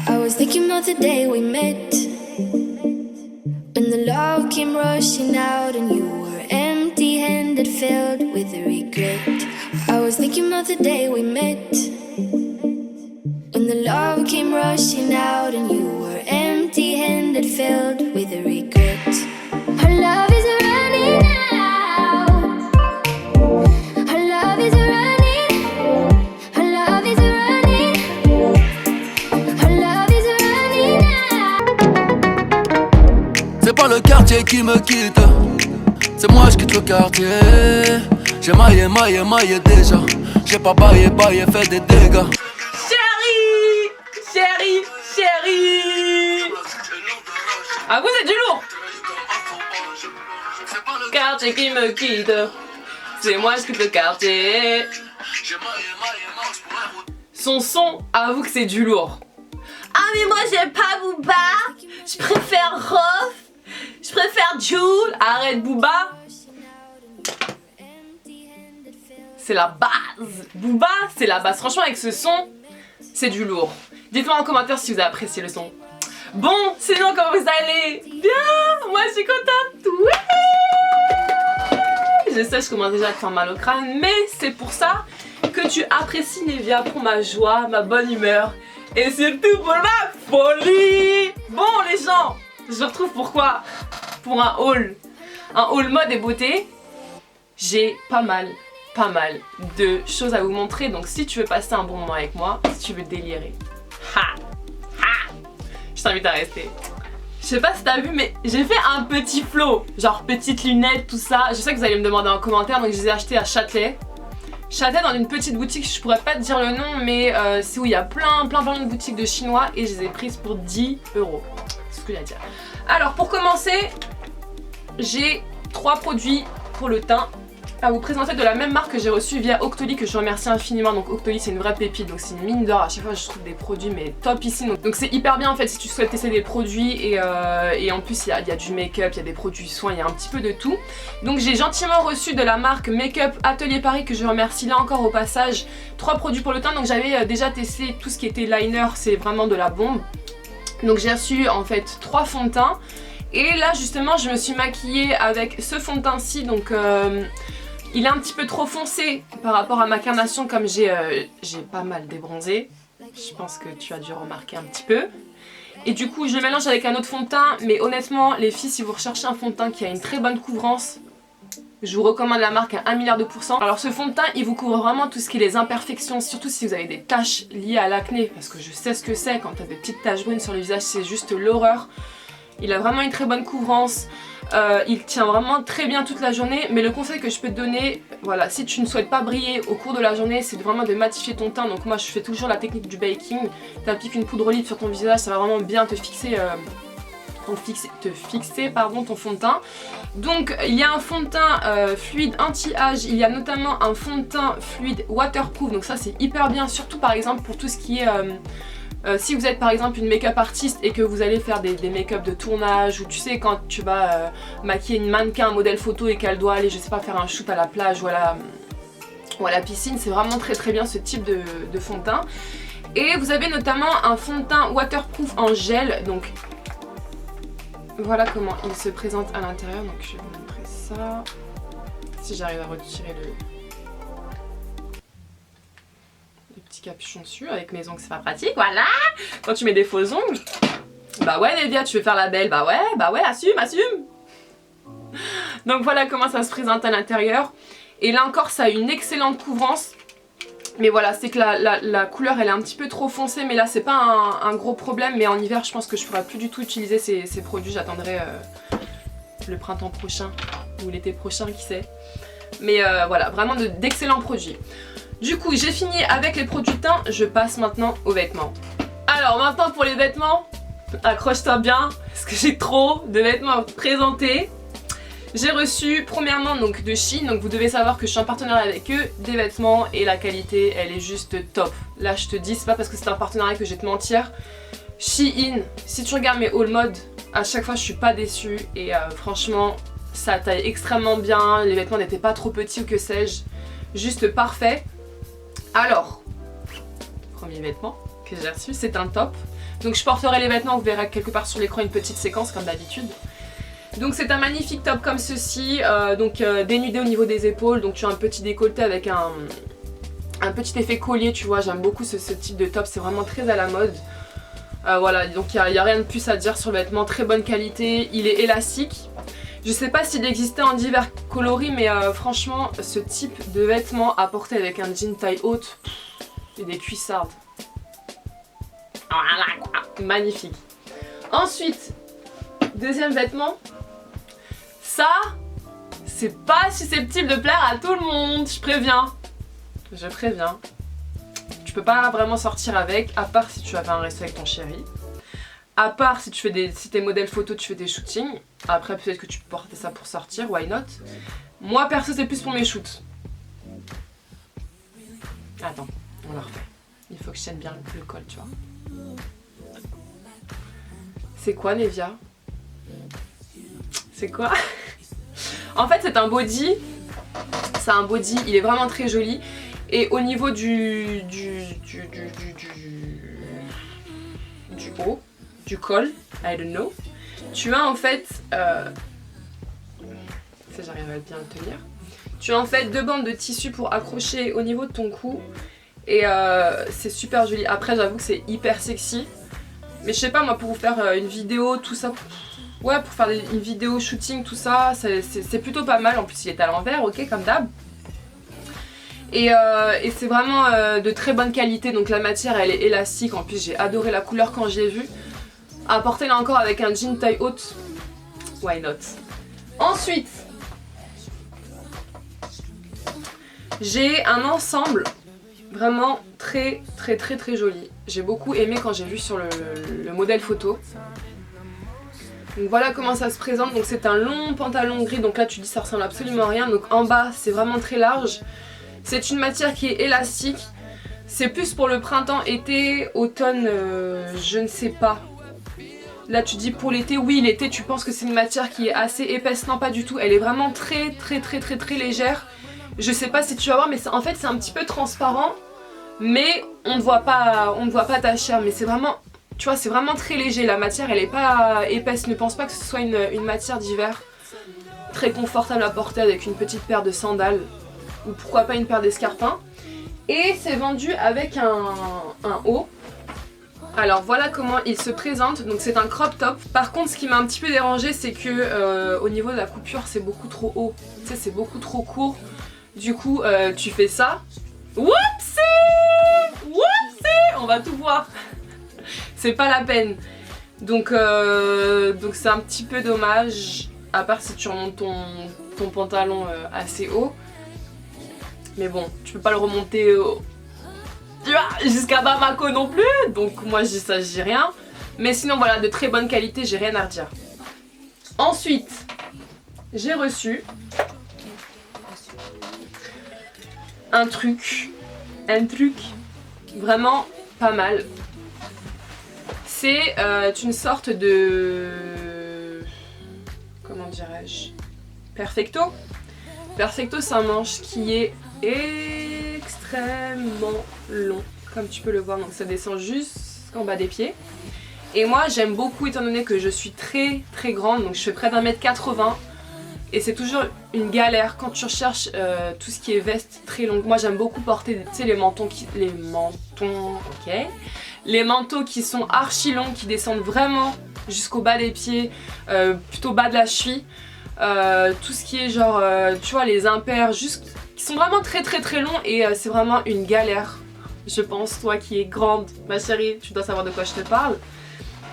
I was thinking of the day we met, when the love came rushing out and you were empty-handed, filled with regret. I was thinking of the day we met, when the love came rushing out and you were empty-handed, filled with regret. Our love is running out. Our love is running. Our love is running. Our love is running out. C'est pas le quartier qui me quitte, c'est moi je quitte le quartier. J'ai maillé déjà. J'ai pas baillé, fait des dégâts. Chérie. Ah vous c'est du lourd. Quartier qui me quitte, c'est moi je quitte le quartier. Son, avoue que c'est du lourd. Ah mais moi j'aime pas Booba, je préfère Rof, je préfère Jul. Arrête Booba, c'est la base. Booba c'est la base, franchement avec ce son, c'est du lourd. Dites-moi en commentaire si vous avez apprécié le son. Bon, sinon comment vous allez? Bien, moi je suis contente. Ouais. Je sais, je commence déjà à te faire mal au crâne, mais c'est pour ça que tu apprécies Nevia, pour ma joie, ma bonne humeur et surtout pour ma folie. Bon les gens, je vous retrouve pourquoi? Pour un haul mode et beauté. J'ai pas mal de choses à vous montrer, donc si tu veux passer un bon moment avec moi, si tu veux délirer, je t'invite à rester. Je sais pas si t'as vu, mais j'ai fait un petit flow, genre petites lunettes, tout ça. Je sais que vous allez me demander en commentaire, donc je les ai achetées à Châtelet. Châtelet, dans une petite boutique, je pourrais pas te dire le nom, mais c'est où il y a plein de boutiques de chinois et je les ai prises pour 10 €. C'est ce que j'ai à dire. Alors pour commencer, j'ai 3 produits pour le teint à vous présenter de la même marque que j'ai reçue via Octoly, que je remercie infiniment. Donc Octoly c'est une vraie pépite, donc c'est une mine d'or. À chaque fois je trouve des produits mais top ici, donc c'est hyper bien en fait si tu souhaites tester des produits et en plus il y a du make-up, il y a des produits soins, il y a un petit peu de tout. Donc j'ai gentiment reçu de la marque Make-up Atelier Paris, que je remercie là encore au passage, 3 produits pour le teint. Donc j'avais déjà testé tout ce qui était liner, c'est vraiment de la bombe. Donc j'ai reçu en fait 3 fonds de teint et là justement je me suis maquillée avec ce fond de teint ci, donc il est un petit peu trop foncé par rapport à ma carnation, comme j'ai pas mal débronzé. Je pense que tu as dû remarquer un petit peu. Et du coup je mélange avec un autre fond de teint, mais honnêtement les filles, si vous recherchez un fond de teint qui a une très bonne couvrance, je vous recommande la marque à 1 milliard de %. Alors ce fond de teint il vous couvre vraiment tout ce qui est les imperfections, surtout si vous avez des taches liées à l'acné, parce que je sais ce que c'est quand tu as des petites taches brunes sur le visage, c'est juste l'horreur. Il a vraiment une très bonne couvrance, il tient vraiment très bien toute la journée, mais le conseil que je peux te donner, voilà, si tu ne souhaites pas briller au cours de la journée, c'est vraiment de matifier ton teint. Donc moi je fais toujours la technique du baking, tu appliques une poudre olive sur ton visage, ça va vraiment bien te fixer, ton fond de teint. Donc il y a un fond de teint fluide anti-âge, il y a notamment un fond de teint fluide waterproof, donc ça c'est hyper bien, surtout par exemple pour tout ce qui est... si vous êtes par exemple une make-up artiste et que vous allez faire des make-up de tournage, ou tu sais quand tu vas maquiller une mannequin, un modèle photo et qu'elle doit aller, je sais pas, faire un shoot à la plage ou à la piscine, c'est vraiment très bien ce type de fond de teint. Et vous avez notamment un fond de teint waterproof en gel, donc voilà comment il se présente à l'intérieur. Donc je vais vous montrer ça, si j'arrive à retirer le petit capuchon dessus. Avec mes ongles c'est pas pratique, voilà. Quand tu mets des faux ongles, bah ouais Nevia, tu veux faire la belle, bah ouais, assume. Donc voilà comment ça se présente à l'intérieur. Et là encore ça a une excellente couvrance, mais voilà, c'est que la couleur elle est un petit peu trop foncée, mais là c'est pas un gros problème. Mais en hiver je pense que je pourrais plus du tout utiliser ces produits, j'attendrai le printemps prochain ou l'été prochain, qui sait. Mais voilà, vraiment d'excellents produits. Du coup j'ai fini avec les produits teint, je passe maintenant aux vêtements. Alors maintenant pour les vêtements, accroche-toi bien parce que j'ai trop de vêtements à vous présenter. J'ai reçu premièrement donc de Shein, donc vous devez savoir que je suis en partenariat avec eux, des vêtements, et la qualité elle est juste top. Là je te dis, c'est pas parce que c'est un partenariat que je vais te mentir. Shein, si tu regardes mes haul mode, à chaque fois je suis pas déçue, et franchement ça taille extrêmement bien, les vêtements n'étaient pas trop petits ou que sais-je, juste parfait. Alors, premier vêtement, que j'ai reçu, c'est un top. Donc je porterai les vêtements, vous verrez quelque part sur l'écran une petite séquence comme d'habitude. Donc c'est un magnifique top comme ceci, dénudé au niveau des épaules, donc tu as un petit décolleté avec un petit effet collier, tu vois, j'aime beaucoup ce type de top, c'est vraiment très à la mode. Voilà, donc il n'y a rien de plus à dire sur le vêtement, très bonne qualité, il est élastique. Je sais pas s'il existait en divers coloris, mais franchement, ce type de vêtement à porter avec un jean taille haute et des cuissardes. Voilà quoi, magnifique. Ensuite, deuxième vêtement, ça, c'est pas susceptible de plaire à tout le monde, je préviens. Je préviens. Tu peux pas vraiment sortir avec, à part si tu avais un resto avec ton chéri. À part si tu fais si t'es modèle photo, tu fais des shootings. Après peut-être que tu peux porter ça pour sortir, why not. Moi perso c'est plus pour mes shoots. Attends, on la refait. Il faut que je tienne bien le col, tu vois. C'est quoi Nevia? C'est quoi? En fait c'est un body. C'est un body, il est vraiment très joli. Et au niveau du haut, du col, I don't know, tu as en fait, si j'arrive à bien le tenir, tu as en fait deux bandes de tissu pour accrocher au niveau de ton cou et c'est super joli. Après j'avoue que c'est hyper sexy, mais je sais pas moi pour vous faire une vidéo tout ça, ouais pour faire une vidéo shooting tout ça, c'est plutôt pas mal. En plus il est à l'envers, ok comme d'hab. Et c'est vraiment de très bonne qualité, donc la matière elle est élastique, en plus j'ai adoré la couleur quand je l'ai vue. À porter là encore avec un jean taille haute, why not. Ensuite, j'ai un ensemble vraiment très joli. J'ai beaucoup aimé quand j'ai vu sur le modèle photo. Donc voilà comment ça se présente, donc c'est un long pantalon gris, donc là tu dis ça ressemble absolument à rien, donc en bas c'est vraiment très large. C'est une matière qui est élastique, c'est plus pour le printemps, été, automne, je ne sais pas. Là tu dis pour l'été, oui l'été tu penses que c'est une matière qui est assez épaisse, non pas du tout, elle est vraiment très légère. Je sais pas si tu vas voir mais en fait c'est un petit peu transparent, mais on ne voit pas ta chair, mais c'est vraiment, tu vois c'est vraiment très léger, la matière elle est pas épaisse, ne pense pas que ce soit une matière d'hiver. Très confortable à porter avec une petite paire de sandales. Ou pourquoi pas une paire d'escarpins. Et c'est vendu avec un haut. Alors voilà comment il se présente. Donc c'est un crop top. Par contre ce qui m'a un petit peu dérangé c'est que au niveau de la coupure c'est beaucoup trop haut. Tu sais c'est beaucoup trop court. Du coup tu fais ça. Whoopsie! Whoopsie! On va tout voir. C'est pas la peine. Donc c'est un petit peu dommage. À part si tu remontes ton pantalon assez haut. Mais bon, tu peux pas le remonter jusqu'à Bamako non plus. Donc moi je dis ça, je dis rien. Mais sinon voilà, de très bonne qualité, j'ai rien à redire. Ensuite, j'ai reçu un truc vraiment pas mal. C'est une sorte de... comment dirais-je? Perfecto. Perfecto c'est un manche qui est extrêmement long, comme tu peux le voir, donc ça descend jusqu'en bas des pieds. Et moi j'aime beaucoup étant donné que je suis très grande, donc je fais près d'1m80 et c'est toujours une galère quand tu recherches tout ce qui est veste très longue. Moi j'aime beaucoup porter tu sais, les manteaux qui sont archi longs, qui descendent vraiment jusqu'au bas des pieds, plutôt bas de la cheville. Tout ce qui est genre, tu vois, les impairs, juste, qui sont vraiment très longs et c'est vraiment une galère. Je pense, toi qui es grande, ma chérie, tu dois savoir de quoi je te parle.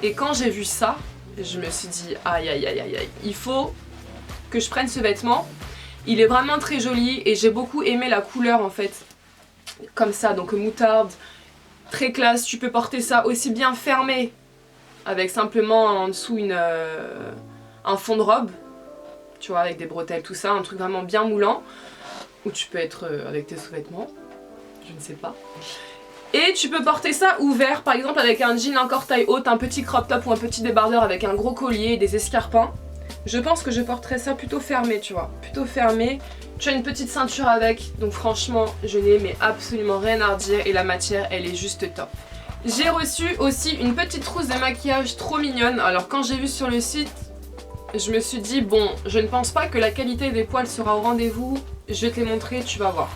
Et quand j'ai vu ça, je me suis dit, aïe, il faut que je prenne ce vêtement. Il est vraiment très joli et j'ai beaucoup aimé la couleur en fait. Comme ça, donc moutarde, très classe. Tu peux porter ça aussi bien fermé, avec simplement en dessous un fond de robe. Tu vois, avec des bretelles, tout ça, un truc vraiment bien moulant. Ou tu peux être avec tes sous-vêtements, je ne sais pas. Et tu peux porter ça ouvert, par exemple avec un jean encore taille haute, un petit crop top ou un petit débardeur avec un gros collier et des escarpins. Je pense que je porterais ça plutôt fermé, tu vois, plutôt fermé. Tu as une petite ceinture avec, donc franchement, je n'ai mais absolument rien à redire et la matière, elle est juste top. J'ai reçu aussi une petite trousse de maquillage trop mignonne. Alors quand j'ai vu sur le site, je me suis dit bon, je ne pense pas que la qualité des poils sera au rendez-vous. Je vais te les montrer, tu vas voir.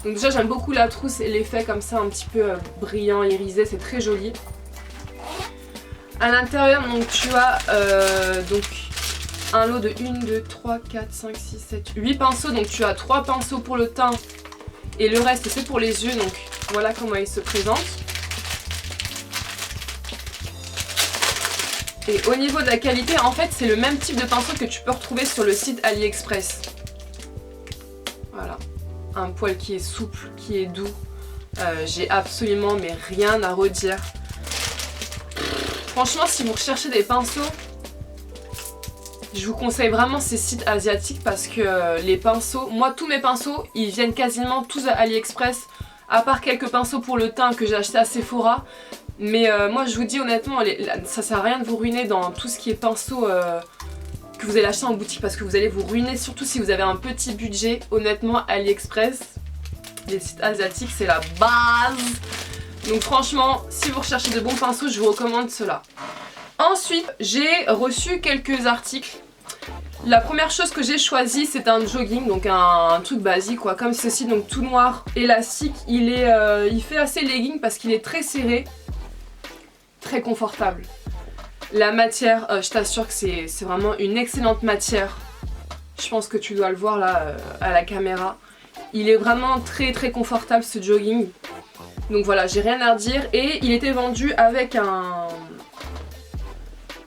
Donc déjà j'aime beaucoup la trousse et l'effet comme ça un petit peu brillant, irisé, c'est très joli. À l'intérieur donc tu as donc un lot de 1, 2, 3, 4, 5, 6, 7, 8 pinceaux. Donc tu as 3 pinceaux pour le teint et le reste c'est pour les yeux. Donc voilà comment ils se présentent. Et au niveau de la qualité, en fait, c'est le même type de pinceau que tu peux retrouver sur le site AliExpress. Voilà. Un poil qui est souple, qui est doux. J'ai absolument mais rien à redire. Franchement, si vous recherchez des pinceaux, je vous conseille vraiment ces sites asiatiques parce que les pinceaux, moi tous mes pinceaux, ils viennent quasiment tous à AliExpress, à part quelques pinceaux pour le teint que j'ai acheté à Sephora. Mais moi je vous dis honnêtement, ça sert à rien de vous ruiner dans tout ce qui est pinceau que vous allez acheter en boutique parce que vous allez vous ruiner, surtout si vous avez un petit budget. Honnêtement, AliExpress, les sites asiatiques c'est la base. Donc franchement, si vous recherchez de bons pinceaux, je vous recommande cela. Ensuite, j'ai reçu quelques articles. La première chose que j'ai choisi, c'est un jogging, donc un truc basique quoi, comme ceci, donc tout noir, élastique. Il fait assez legging parce qu'il est très serré. Très confortable. La matière, je t'assure que c'est vraiment une excellente matière. Je pense que tu dois le voir là à la caméra. Il est vraiment très très confortable ce jogging. Donc voilà, j'ai rien à redire. Et il était vendu avec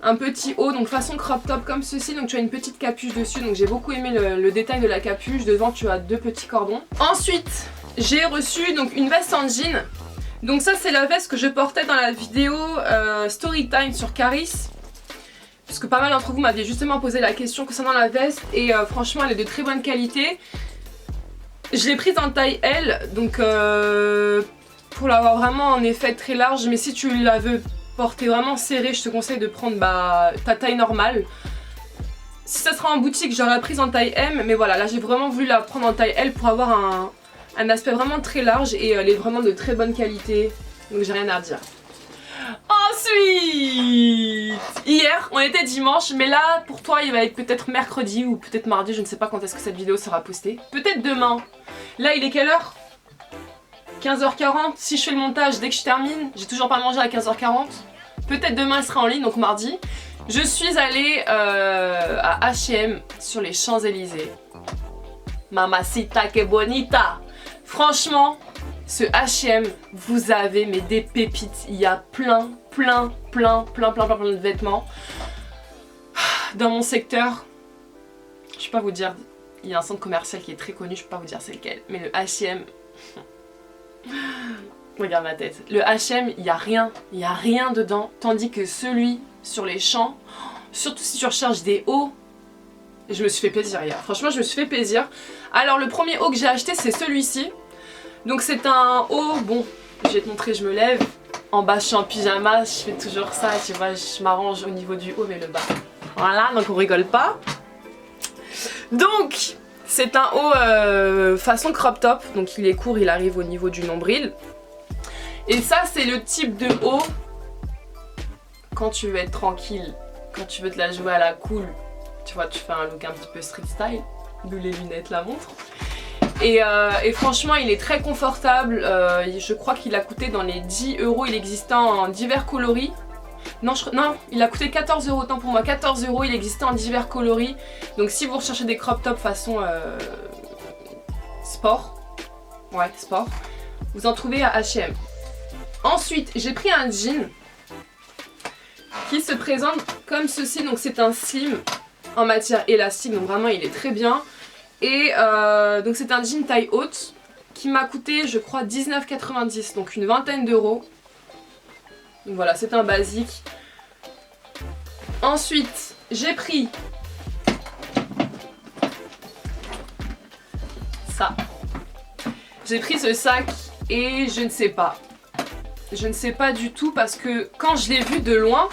un petit haut, donc façon crop top comme ceci. Donc tu as une petite capuche dessus. Donc j'ai beaucoup aimé le détail de la capuche. Devant tu as 2 petits cordons. Ensuite, j'ai reçu donc une veste en jean. Donc ça c'est la veste que je portais dans la vidéo Storytime sur Caris. Parce que pas mal d'entre vous m'avaient justement posé la question concernant la veste. Et franchement elle est de très bonne qualité. Je l'ai prise en taille L. Donc pour l'avoir vraiment en effet très large. Mais si tu la veux porter vraiment serrée, je te conseille de prendre ta taille normale. Si ça sera en boutique j'aurais prise en taille M. Mais voilà, là j'ai vraiment voulu la prendre en taille L pour avoir un aspect vraiment très large et elle est vraiment de très bonne qualité, donc j'ai rien à redire. Ensuite, hier on était dimanche, mais là pour toi il va être peut-être mercredi ou peut-être mardi, je ne sais pas quand est-ce que cette vidéo sera postée. Peut-être demain. Là il est quelle heure? 15h40, si je fais le montage dès que je termine, j'ai toujours pas mangé à 15h40. Peut-être demain elle sera en ligne, donc mardi. Je suis allée à H&M sur les Champs-Élysées. Mamacita que bonita. Franchement, ce H&M, vous avez mais des pépites. Il y a plein de vêtements. Dans mon secteur, je peux pas vous dire, il y a un centre commercial qui est très connu, je peux pas vous dire c'est lequel. Mais le H&M, regarde ma tête. Le H&M, il y a rien dedans. Tandis que celui sur les champs, surtout si tu recherches des hauts, je me suis fait plaisir hier. Franchement, je me suis fait plaisir. Alors, le premier haut que j'ai acheté, c'est celui-ci. Donc, c'est un haut, bon, je vais te montrer, je me lève. En bas, je suis en pyjama, je fais toujours ça, tu vois, je m'arrange au niveau du haut, mais le bas. Voilà, donc on rigole pas. Donc, c'est un haut façon crop top. Donc, il est court, il arrive au niveau du nombril. Et ça, c'est le type de haut quand tu veux être tranquille, quand tu veux te la jouer à la cool. Tu vois, tu fais un look un petit peu street style, d'où les lunettes la montrent. Et franchement, il est très confortable. Je crois qu'il a coûté dans les 10 €. Il existait en divers coloris. Non, il a coûté 14 €, autant pour moi. 14 €, il existait en divers coloris. Donc si vous recherchez des crop tops façon sport, ouais, sport, vous en trouvez à H&M. Ensuite, j'ai pris un jean qui se présente comme ceci. Donc c'est un slim en matière élastique, donc vraiment il est très bien. Et donc c'est un jean taille haute qui m'a coûté je crois 19,90 €, donc une vingtaine d'euros. Donc voilà, c'est un basique. Ensuite j'ai pris ça. J'ai pris ce sac et je ne sais pas. Je ne sais pas du tout parce que quand je l'ai vu de loin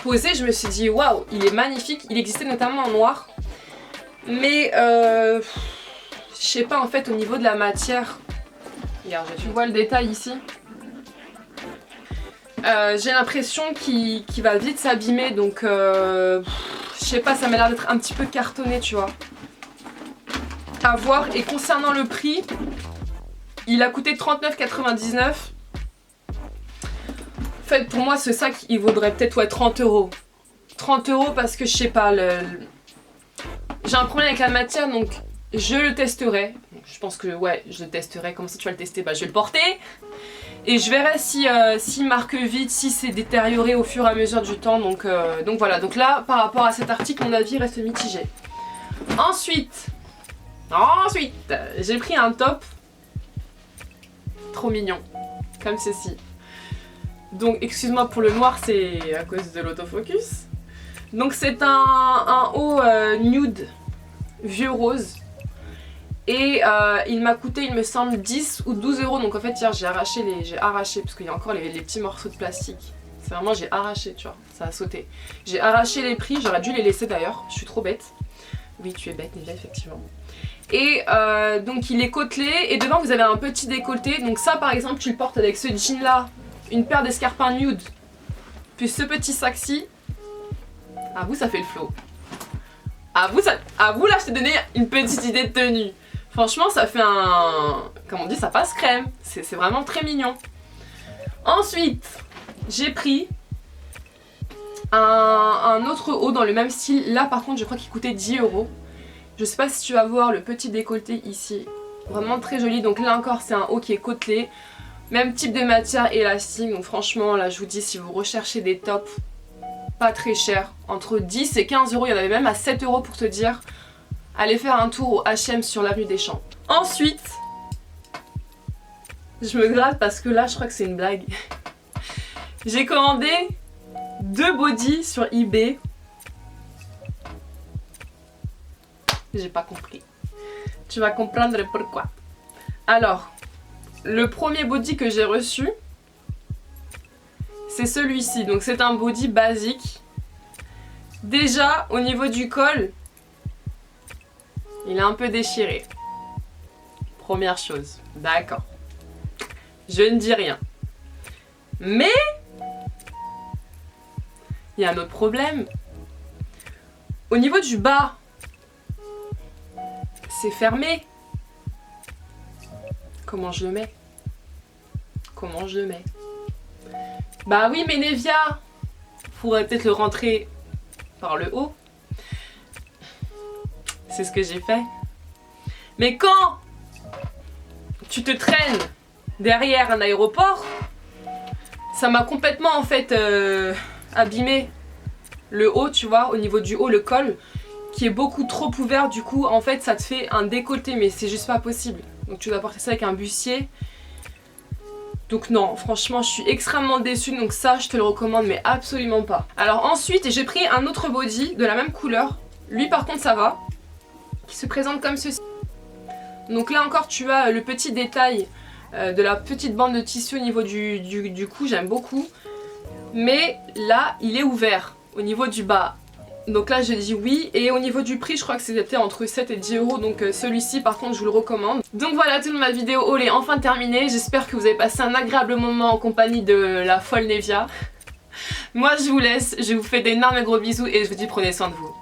posé, je me suis dit waouh, il est magnifique. Il existait notamment en noir. Mais je sais pas en fait au niveau de la matière. Regarde, tu vois le détail ici. J'ai l'impression qu'il va vite s'abîmer, donc je sais pas, ça m'a l'air d'être un petit peu cartonné, tu vois. À voir. Et concernant le prix, il a coûté 39,99 €. En fait, pour moi, ce sac, il vaudrait peut-être 30 €. 30 € parce que je sais pas, j'ai un problème avec la matière, donc je le testerai. Je pense que ouais, je le testerai. Comment ça tu vas le tester? Bah je vais le porter. Et je verrai si marque vite, si c'est détérioré au fur et à mesure du temps. Donc voilà, donc là, par rapport à cet article, mon avis reste mitigé. Ensuite, j'ai pris un top. Trop mignon. Comme ceci. Donc excuse-moi pour le noir, c'est à cause de l'autofocus. Donc c'est un haut nude vieux rose. Et il m'a coûté, il me semble, 10 ou 12 €. Donc en fait hier j'ai arraché parce qu'il y a encore les petits morceaux de plastique. C'est vraiment, j'ai arraché, tu vois, ça a sauté. J'ai arraché les prix, j'aurais dû les laisser d'ailleurs, je suis trop bête. Oui, tu es bête Nivea, effectivement. Et donc il est côtelé et devant vous avez un petit décolleté. Donc ça par exemple tu le portes avec ce jean là, une paire d'escarpins nude, puis ce petit sac-ci. À vous ça fait le flow. À vous là je t'ai donné une petite idée de tenue. Franchement ça fait un... Comment on dit, ça passe crème. C'est vraiment très mignon. Ensuite j'ai pris un autre haut dans le même style. Là par contre je crois qu'il coûtait 10 €. Je sais pas si tu vas voir le petit décolleté ici. Vraiment très joli. Donc là encore c'est un haut qui est côtelé. Même type de matière élastique. Donc franchement là je vous dis, si vous recherchez des tops pas très chers, entre 10 et 15 €, il y en avait même à 7 € pour te dire. Allez faire un tour au H&M sur l'avenue des Champs. Ensuite, je me gratte parce que là je crois que c'est une blague. J'ai commandé 2 bodys sur eBay. J'ai pas compris. Tu vas comprendre pourquoi. Alors, le premier body que j'ai reçu, c'est celui-ci. Donc c'est un body basique. Déjà, au niveau du col, il est un peu déchiré. Première chose. D'accord. Je ne dis rien. Mais il y a un autre problème. Au niveau du bas, c'est fermé. Comment je le mets? Comment je le mets? Bah oui, mais Nivea, faudrait peut-être le rentrer par le haut. C'est ce que j'ai fait. Mais quand tu te traînes derrière un aéroport, ça m'a complètement en fait abîmé le haut, tu vois, au niveau du haut, le col, qui est beaucoup trop ouvert. Du coup, en fait, ça te fait un décolleté, mais c'est juste pas possible. Donc tu dois porter ça avec un bustier. Donc non, franchement je suis extrêmement déçue, donc ça je te le recommande mais absolument pas. Alors ensuite j'ai pris un autre body de la même couleur, lui par contre ça va, qui se présente comme ceci. Donc là encore tu as le petit détail de la petite bande de tissu au niveau du cou, j'aime beaucoup. Mais là il est ouvert au niveau du bas. Donc là j'ai dit oui, et au niveau du prix je crois que c'était entre 7 et 10 €, donc celui-ci par contre je vous le recommande. Donc voilà, toute ma vidéo haul est enfin terminée, j'espère que vous avez passé un agréable moment en compagnie de la folle Nivea. Moi je vous laisse, je vous fais d'énormes gros bisous et je vous dis prenez soin de vous.